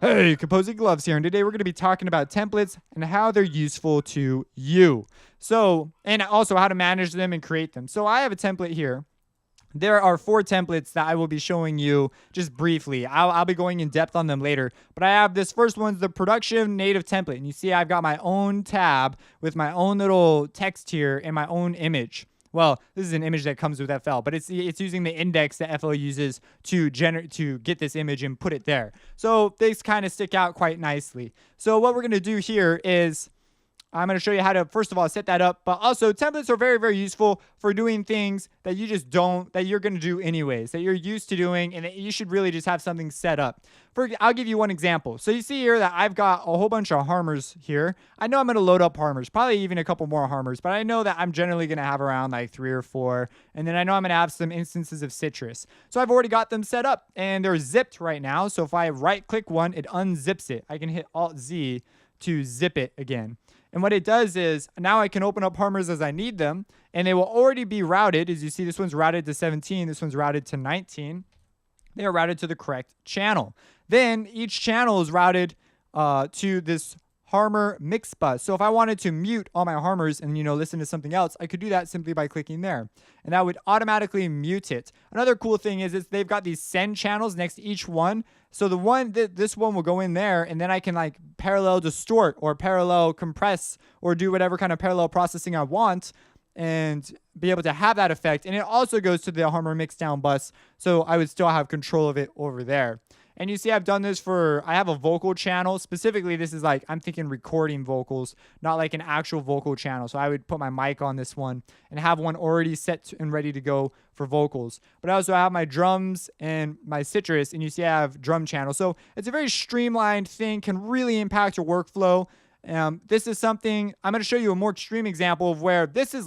Hey, Composing Gloves here, and today we're going to be talking about templates and how they're useful to you. So, and also how to manage them and create them. So, I have a template here. There are 4 templates that I will be showing you just briefly. I'll be going in depth on them later. But I have this first one's the production native template. And you see I've got my own tab with my own little text here and my own image. Well, this is an image that comes with FL, but it's using the index that FL uses to get this image and put it there. So these kind of stick out quite nicely. So what we're going to do here is I'm going to show you how to, first of all, set that up. But also, templates are very, very useful for doing things that you just don't, that you're going to do anyways, that you're used to doing, and that you should really just have something set up. I'll give you one example. So you see here that I've got a whole bunch of harmers here. I know I'm going to load up harmers, probably even a couple more harmers, but I know that I'm generally going to have around like 3 or 4. And then I know I'm going to have some instances of citrus. So I've already got them set up, and they're zipped right now. So if I right-click one, it unzips it. I can hit Alt-Z to zip it again. And what it does is now I can open up harmers as I need them, and they will already be routed. As you see, this one's routed to 17. This one's routed to 19. They are routed to the correct channel. Then each channel is routed to this harmer mix bus. So if I wanted to mute all my harmers and, listen to something else, I could do that simply by clicking there. And that would automatically mute it. Another cool thing is they've got these send channels next to each one. So this one will go in there, and then I can like parallel distort or parallel compress or do whatever kind of parallel processing I want and be able to have that effect. And it also goes to the harmer mix down bus. So I would still have control of it over there. And you see I've done this I have a vocal channel. Specifically, this is like, I'm thinking recording vocals, not like an actual vocal channel. So I would put my mic on this one and have one already set and ready to go for vocals. But I also have my drums and my citrus, and you see I have drum channel. So it's a very streamlined thing, can really impact your workflow. This is something I'm going to show you a more extreme example of where this is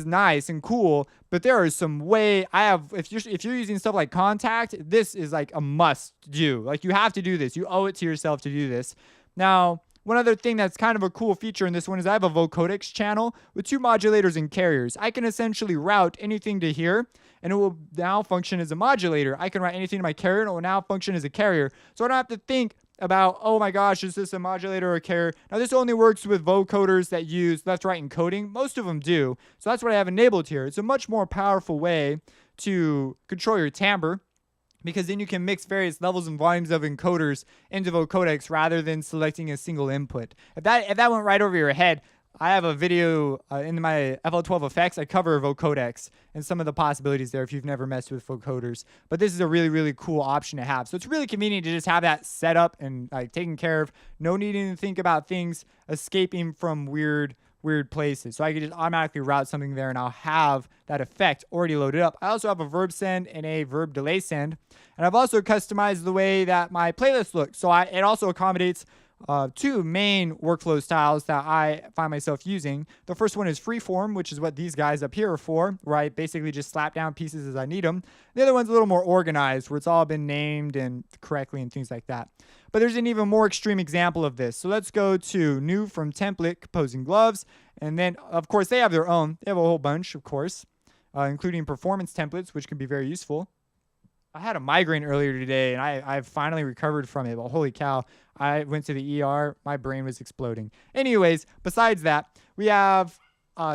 nice and cool, but there is some way if you're using stuff like Contact, this is like a must do. Like you have to do this. You owe it to yourself to do this. Now, one other thing that's kind of a cool feature in this one is I have a vocodecs channel with 2 modulators and carriers. I can essentially route anything to here, and it will now function as a modulator. I can route anything to my carrier, and it will now function as a carrier. So I don't have to think about, oh my gosh, is this a modulator or a carrier? Now, this only works with vocoders that use left, right encoding. Most of them do. So that's what I have enabled here. It's a much more powerful way to control your timbre, because then you can mix various levels and volumes of encoders into vocodecs rather than selecting a single input. If that went right over your head, I have a video in my FL12 effects. I cover vocodecs and some of the possibilities there if you've never messed with vocoders. But this is a really, really cool option to have. So it's really convenient to just have that set up and like taken care of. No needing to think about things escaping from weird places. So I can just automatically route something there, and I'll have that effect already loaded up. I also have a verb send and a verb delay send. And I've also customized the way that my playlist looks. So it also accommodates 2 main workflow styles that I find myself using. The first one is freeform, which is what these guys up here are for, where I basically just slap down pieces as I need them. The other one's a little more organized, where it's all been named and correctly and things like that. But there's an even more extreme example of this. So let's go to new from template, Composing Gloves. And then, of course, they have their own. They have a whole bunch, of course, including performance templates, which can be very useful. I had a migraine earlier today, and I've finally recovered from it. But holy cow, I went to the ER. My brain was exploding. Anyways, besides that, we have,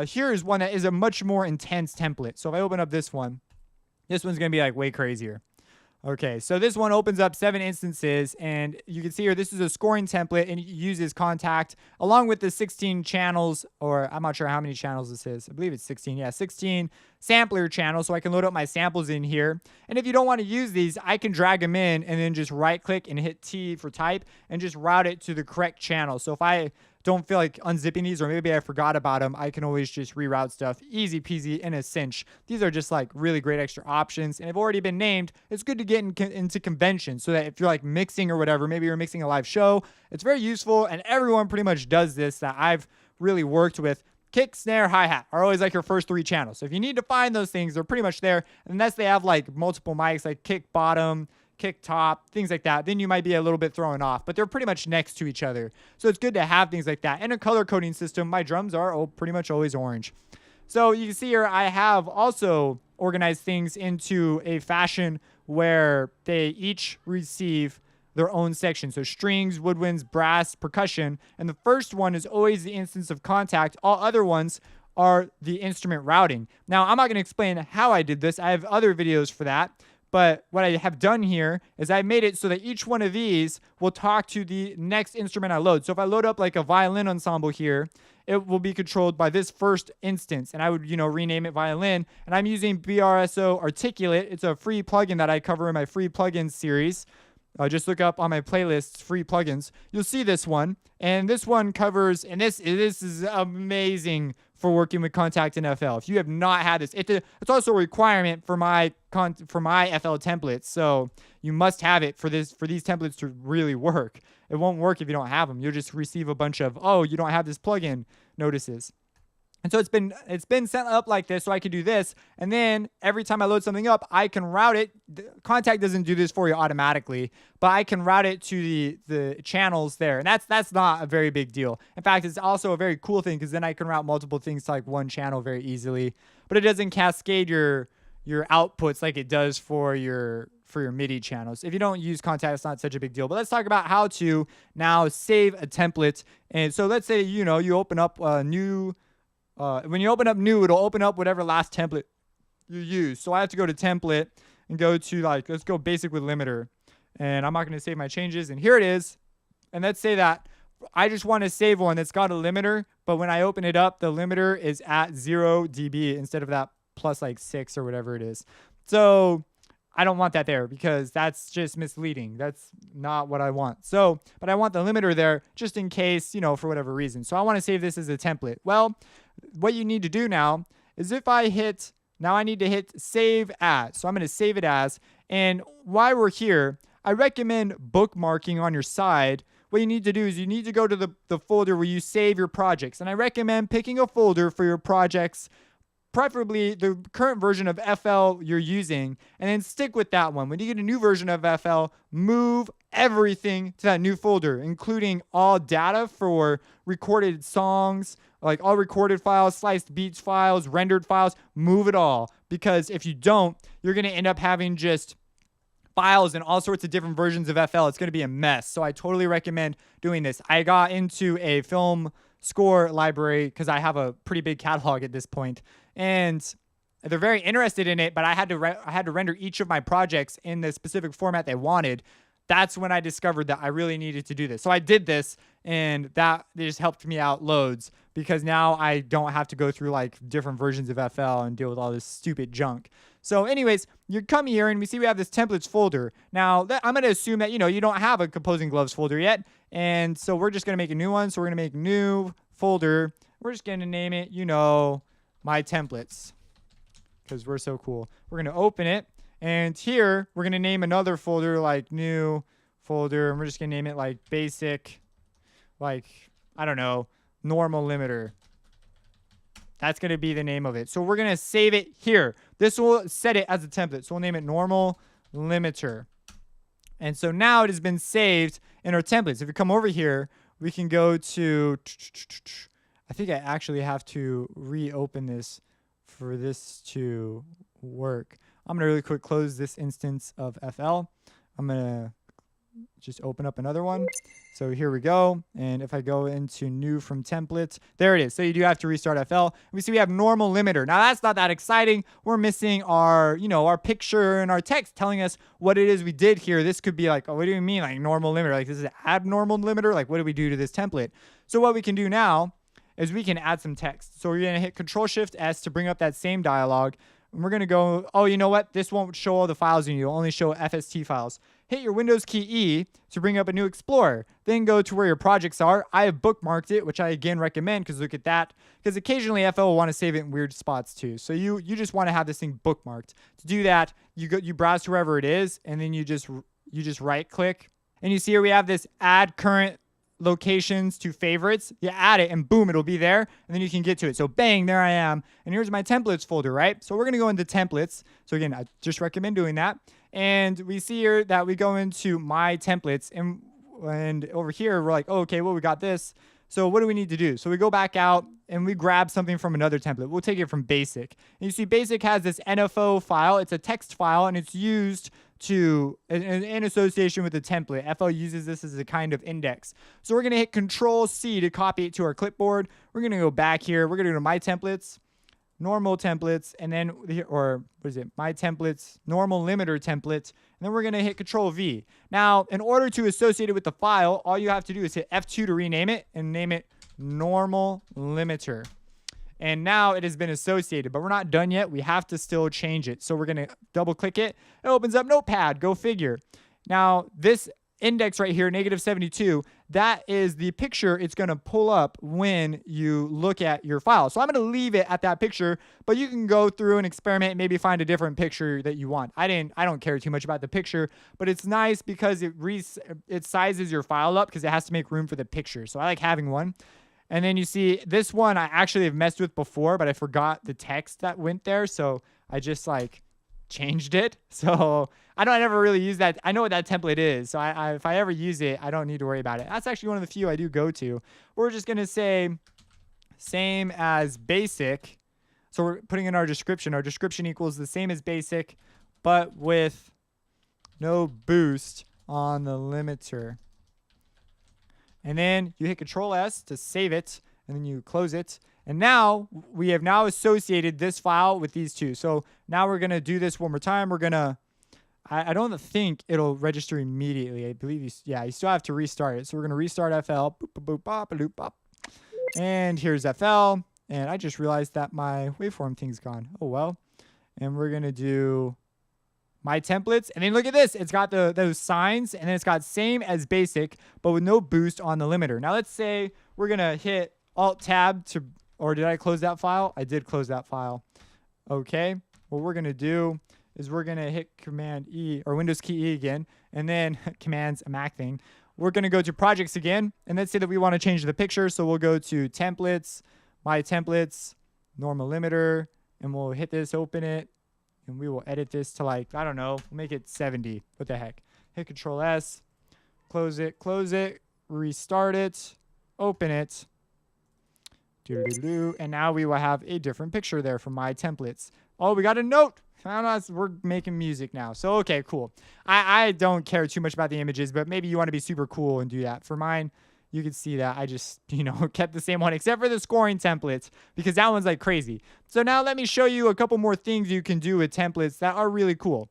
here is one that is a much more intense template. So if I open up this one's going to be like way crazier. Okay, so this one opens up 7 instances, and you can see here this is a scoring template, and it uses Contact along with the 16 channels, or I'm not sure how many channels this is. I believe it's 16. Yeah, 16 sampler channels, so I can load up my samples in here. And if you don't want to use these, I can drag them in and then just right-click and hit T for type and just route it to the correct channel. So if I don't feel like unzipping these, or maybe I forgot about them, I can always just reroute stuff. Easy peasy in a cinch. These are just like really great extra options, and have already been named. It's good to get into convention so that if you're like mixing or whatever, maybe you're mixing a live show, it's very useful, and everyone pretty much does this that I've really worked with. Kick, snare, hi-hat are always like your first 3 channels. So if you need to find those things, they're pretty much there, unless they have like multiple mics, like kick bottom, kick top, things like that, then you might be a little bit thrown off, but they're pretty much next to each other. So it's good to have things like that. And a color coding system, my drums are pretty much always orange. So you can see here, I have also organized things into a fashion where they each receive their own section. So strings, woodwinds, brass, percussion. And the first one is always the instance of contact. All other ones are the instrument routing. Now, I'm not going to explain how I did this. I have other videos for that. But what I have done here is I made it so that each one of these will talk to the next instrument I load. So if I load up like a violin ensemble here, it will be controlled by this first instance. And I would, rename it violin. And I'm using BRSO Articulate. It's a free plugin that I cover in my free plugins series. Just look up on my playlists, free plugins. You'll see this one. And this one covers, and this is amazing for working with Contact in FL. If you have not had this, it's also a requirement for my FL templates. So you must have it for these templates to really work. It won't work if you don't have them. You'll just receive a bunch of, oh, you don't have this plugin notices. And so it's been set up like this, so I can do this, and then every time I load something up, I can route it. Contact doesn't do this for you automatically, but I can route it to the channels there, and that's not a very big deal. In fact, it's also a very cool thing because then I can route multiple things to like one channel very easily. But it doesn't cascade your outputs like it does for your MIDI channels. If you don't use Contact, it's not such a big deal. But let's talk about how to now save a template. And so let's say you open up a new. When you open up new, it'll open up whatever last template you use. So I have to go to template and go to let's go basic with limiter. And I'm not going to save my changes. And here it is. And let's say that I just want to save one that's got a limiter. But when I open it up, the limiter is at 0 dB instead of that plus 6 or whatever it is. So I don't want that there because that's just misleading. That's not what I want. So, but I want the limiter there just in case, for whatever reason. So I want to save this as a template. Well, what you need to do now is I need to hit save as. So I'm going to save it as. And while we're here, I recommend bookmarking on your side. What you need to do is you need to go to the folder where you save your projects. And I recommend picking a folder for your projects, preferably the current version of FL you're using, and then stick with that one. When you get a new version of FL, move everything to that new folder, including all data for recorded songs, like all recorded files, sliced beats files, rendered files, move it all. Because if you don't, you're going to end up having just files and all sorts of different versions of FL. It's going to be a mess. So I totally recommend doing this. I got into a film score library because I have a pretty big catalog at this point, and they're very interested in it, but I had to render each of my projects in the specific format they wanted. That's when I discovered that I really needed to do this. So I did this, and that just helped me out loads because now I don't have to go through different versions of FL and deal with all this stupid junk. So anyways, you come here and we see we have this templates folder. Now, I'm going to assume that, you don't have a Composing Gloves folder yet. And so we're just going to make a new one. So we're going to make new folder. We're just going to name it, my templates, because we're so cool. We're going to open it. And here we're going to name another folder like new folder. And we're just going to name it basic, I don't know, normal limiter. That's going to be the name of it. So we're going to save it here. This will set it as a template. So we'll name it normal limiter. And so now it has been saved in our templates. If you come over here, we can go to, I think I actually have to reopen this for this to work. I'm going to really quick close this instance of FL. I'm going to just open up another one. So here we go. And if I go into new from templates, there it is. So you do have to restart FL. We see we have normal limiter. Now that's not that exciting. We're missing our, our picture and our text telling us what it is we did here. This could be oh, what do you mean normal limiter? This is an abnormal limiter? What do we do to this template? So what we can do now is we can add some text. So we're going to hit Control-Shift-S to bring up that same dialog. And we're going to go, oh, you know what? This won't show all the files you need. It'll only show FST files. Hit your Windows key E to bring up a new Explorer. Then go to where your projects are. I have bookmarked it, which I again recommend because look at that. Because occasionally FL will want to save it in weird spots too. So you just want to have this thing bookmarked. To do that, you browse to wherever it is, and then you just right click. And you see here we have this add current locations to favorites. You add it and boom, it'll be there, and then you can get to it. So bang, there I am. And here's my templates folder, right? So we're going to go into templates. So again, I just recommend doing that. And we see here that we go into my templates, and over here we're like, oh, okay, well, we got this. So what do we need to do? So we go back out and we grab something from another template. We'll take it from basic. And you see basic has this NFO file. It's a text file, and it's used in association with the template. FL uses this as a kind of index. So we're going to hit Control C to copy it to our clipboard. We're going to go back here. We're going to go to My Templates, Normal Templates, and then, or what is it? My Templates, Normal Limiter Template, and then we're going to hit Control V. Now, in order to associate it with the file, all you have to do is hit F2 to rename it and name it Normal Limiter. And now it has been associated, but we're not done yet. We have to still change it. So we're going to double click it. It opens up Notepad. Go figure. Now, this index right here, -72, that is the picture it's going to pull up when you look at your file. So I'm going to leave it at that picture, but you can go through and experiment and maybe find a different picture that you want. I don't care too much about the picture, but it's nice because it sizes your file up because it has to make room for the picture. So I like having one. And then you see this one I actually have messed with before, but I forgot the text that went there. So I just like changed it. So I never really use that. I know what that template is. So if I ever use it, I don't need to worry about it. That's actually one of the few I do go to. We're just going to say same as basic. So we're putting in our description. Our description equals the same as basic, but with no boost on the limiter. And then you hit Control S to save it, and then you close it. And now we have now associated this file with these two. So now we're going to do this one more time. We're going to, I don't think it'll register immediately. I believe you still have to restart it. So we're going to restart FL. Boop, boop, boop, bop, loop, bop. And here's FL. And I just realized that my waveform thing's gone. Oh, well. And we're going to do My Templates, and then look at this. It's got those signs, and then it's got same as basic, but with no boost on the limiter. Now let's say we're gonna hit Alt-Tab to, or did I close that file? I did close that file. Okay, what we're gonna do is we're gonna hit Command E, or Windows key E again, and then Command's a Mac thing. We're gonna go to Projects again, and let's say that we wanna change the picture, so we'll go to Templates, My Templates, Normal Limiter, and we'll hit this, open it, and we will edit this to like, I don't know, we'll make it 70. What the heck? Hit Control S, close it, restart it, open it. And now we will have a different picture there for My Templates. Oh, we got a note. We're making music now. So, okay, cool. I don't care too much about the images, but maybe you want to be super cool and do that. For mine, you can see that I just, kept the same one except for the scoring templates because that one's like crazy. So now let me show you a couple more things you can do with templates that are really cool,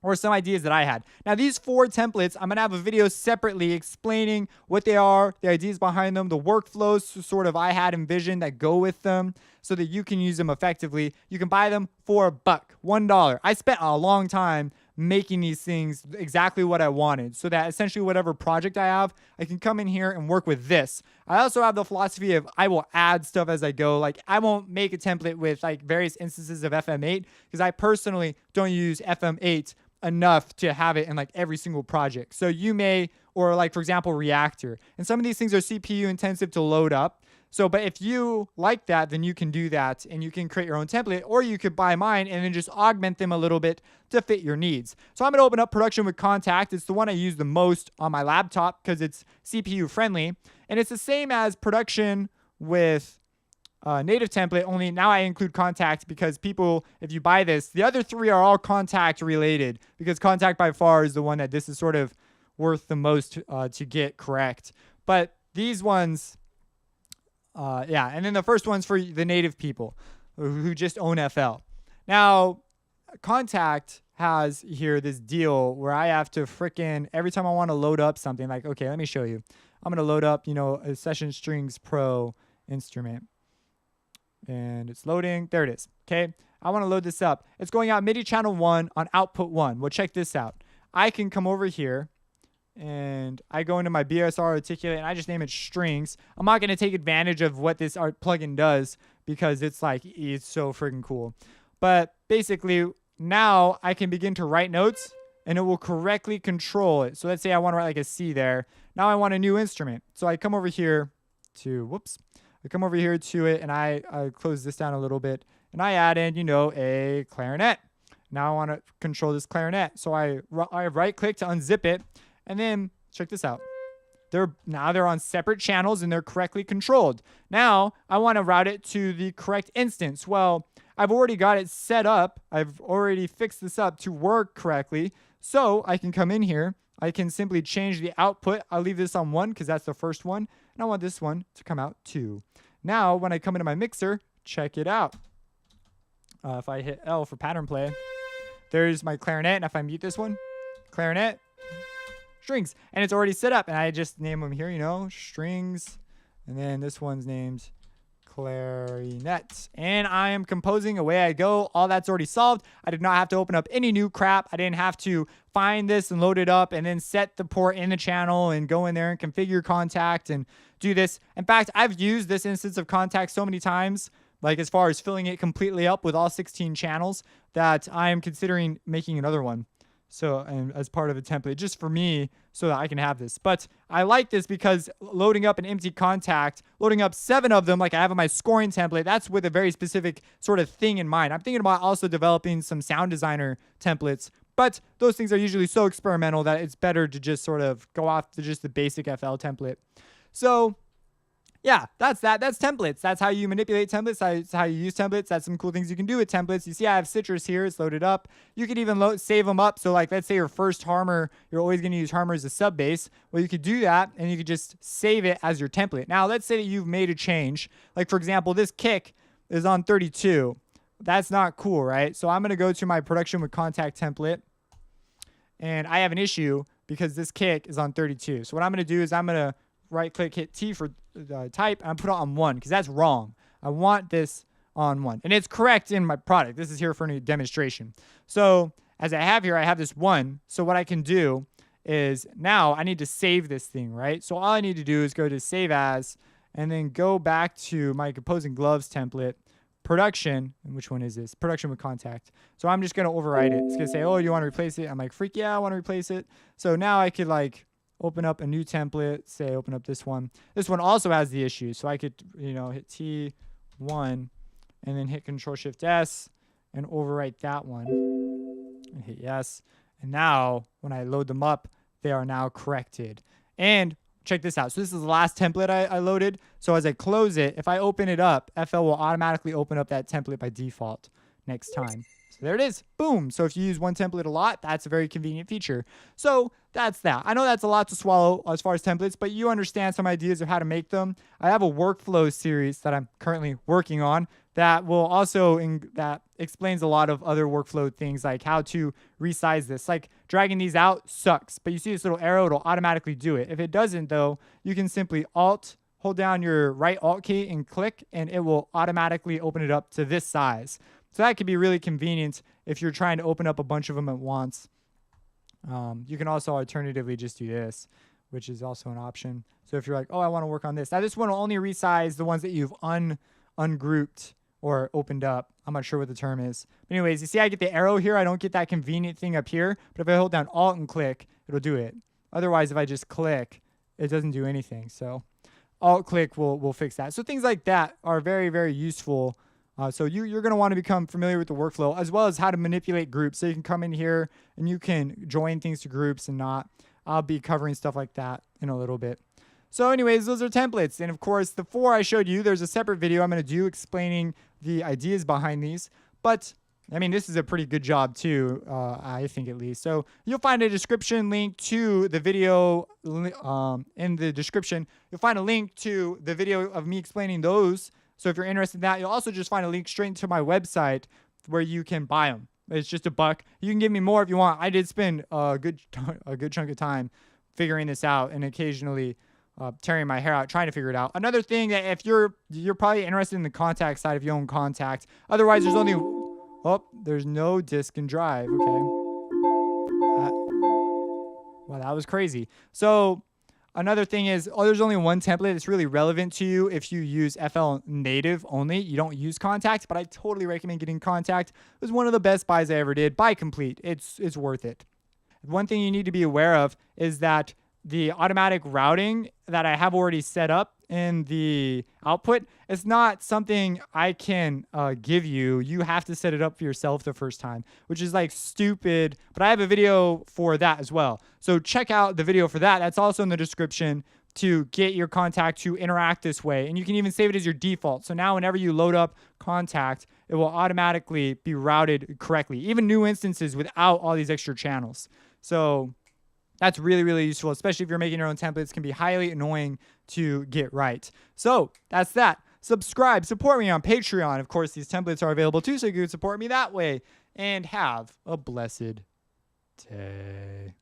or some ideas that I had. Now these 4 templates, I'm going to have a video separately explaining what they are, the ideas behind them, the workflows sort of I had envisioned that go with them so that you can use them effectively. You can buy them for $1, $1. I spent a long time making these things exactly what I wanted so that essentially whatever project I have, I can come in here and work with this. I also have the philosophy of I will add stuff as I go. Like I won't make a template with like various instances of FM8 because I personally don't use FM8 enough to have it in like every single project. So you may, or like for example, Reactor. And some of these things are CPU intensive to load up. So, but if you like that, then you can do that and you can create your own template, or you could buy mine and then just augment them a little bit to fit your needs. So I'm going to open up Production with Contact. It's the one I use the most on my laptop because it's CPU friendly. And it's the same as Production with native template, only now I include Contact because people, if you buy this, the other 3 are all Contact related because Contact by far is the one that this is sort of worth the most to get correct. But these ones, and then the first one's for the native people who just own FL. Now, Contact has here this deal where I have to every time I want to load up something, like, okay, let me show you. I'm going to load up, a Session Strings Pro instrument. And it's loading. There it is. Okay. I want to load this up. It's going out MIDI channel 1 on output 1. Well, check this out. I can come over here and I go into my BSR articulate and I just name it strings. I'm not going to take advantage of what this art plugin does because it's so freaking cool. But basically now I can begin to write notes and it will correctly control it. So let's say I want to write like a C there. Now I want a new instrument. So I come over here to, I come over here to it and I close this down a little bit and I add in, a clarinet. Now I want to control this clarinet. So I right click to unzip it and then check this out. They're on separate channels and they're correctly controlled. Now I want to route it to the correct instance. Well, I've already got it set up. I've already fixed this up to work correctly. So I can come in here. I can simply change the output. I'll leave this on 1 because that's the first one. And I want this one to come out 2. Now, when I come into my mixer, check it out. If I hit L for pattern play, there's my clarinet. And if I mute this one, clarinet, strings. And it's already set up. And I just name them here, strings. And then this one's named clarinet. And I am composing, away I go. All that's already solved. I did not have to open up any new crap. I didn't have to find this and load it up and then set the port in the channel and go in there and configure Kontakt and do this. In fact, I've used this instance of Kontakt so many times, like as far as filling it completely up with all 16 channels, that I am considering making another one. So, and as part of a template, just for me, so that I can have this. But I like this because loading up an empty Kontakt, loading up 7 of them, like I have in my scoring template, that's with a very specific sort of thing in mind. I'm thinking about also developing some sound designer templates, but those things are usually so experimental that it's better to just sort of go off to just the basic FL template. So yeah, that's that. That's templates. That's how you manipulate templates. That's how you use templates. That's some cool things you can do with templates. You see, I have Citrus here. It's loaded up. You could even save them up. So like, let's say your first harmor, you're always going to use harmor as a sub bass. Well, you could do that and you could just save it as your template. Now, let's say that you've made a change. Like for example, this kick is on 32. That's not cool, right? So I'm going to go to my production with Kontakt template and I have an issue because this kick is on 32. So what I'm going to do is I'm going to right click, hit T for type, and I put it on 1 because that's wrong. I want this on 1. And it's correct in my product. This is here for a demonstration. So as I have here, I have this 1. So what I can do is now I need to save this thing, right? So all I need to do is go to save as, and then go back to my composing gloves template, production, and which one is this? Production with Kontakt. So I'm just going to overwrite it. It's going to say, oh, you want to replace it? I'm like, freak yeah, I want to replace it. So now I could like open up a new template, say open up this one. This one also has the issue. So I could, hit T1 and then hit Control Shift S and overwrite that one and hit yes. And now when I load them up, they are now corrected. And check this out. So this is the last template I loaded. So as I close it, if I open it up, FL will automatically open up that template by default next time. So there it is. Boom. So if you use one template a lot, that's a very convenient feature. So that's that. I know that's a lot to swallow as far as templates, but you understand some ideas of how to make them. I have a workflow series that I'm currently working on that will also, that explains a lot of other workflow things, like how to resize this. Like dragging these out sucks, but you see this little arrow, it'll automatically do it. If it doesn't though, you can simply hold down your right Alt key and click, and it will automatically open it up to this size. So that could be really convenient if you're trying to open up a bunch of them at once. You can also alternatively just do this, which is also an option. So if you're like, oh, I want to work on this. Now this one will only resize the ones that you've ungrouped or opened up. I'm not sure what the term is. But anyways, you see I get the arrow here. I don't get that convenient thing up here. But if I hold down Alt and click, it'll do it. Otherwise, if I just click, it doesn't do anything. So Alt click will fix that. So things like that are very, very useful. So you're going to want to become familiar with the workflow as well as how to manipulate groups. So you can come in here and you can join things to groups and not. I'll be covering stuff like that in a little bit. So anyways, those are templates. And of course, the 4 I showed you, there's a separate video I'm going to do explaining the ideas behind these. But I mean, this is a pretty good job too, I think at least. So you'll find a description link to the video in the description. You'll find a link to the video of me explaining those. So if you're interested in that, you'll also just find a link straight to my website where you can buy them. It's just $1. You can give me more if you want. I did spend a good chunk of time figuring this out and occasionally tearing my hair out trying to figure it out. Another thing that if you're probably interested in the Kontakt side if you own Kontakt. Otherwise, there's no disk and drive. Okay. Wow, that was crazy. So another thing is, there's only one template that's really relevant to you if you use FL native only. You don't use Kontakt, but I totally recommend getting Kontakt. It was one of the best buys I ever did. Buy complete. It's worth it. One thing you need to be aware of is that the automatic routing that I have already set up in the output, it's not something I can give you. You have to set it up for yourself the first time, which is like stupid, but I have a video for that as well. So check out the video for that. That's also in the description. to get your contact to interact this way. And you can even save it as your default. So now whenever you load up contact, it will automatically be routed correctly, even new instances without all these extra channels. So that's really, really useful, especially if you're making your own templates. It can be highly annoying to get right. So that's that. Subscribe, support me on Patreon. Of course, these templates are available too, so you can support me that way. And have a blessed day.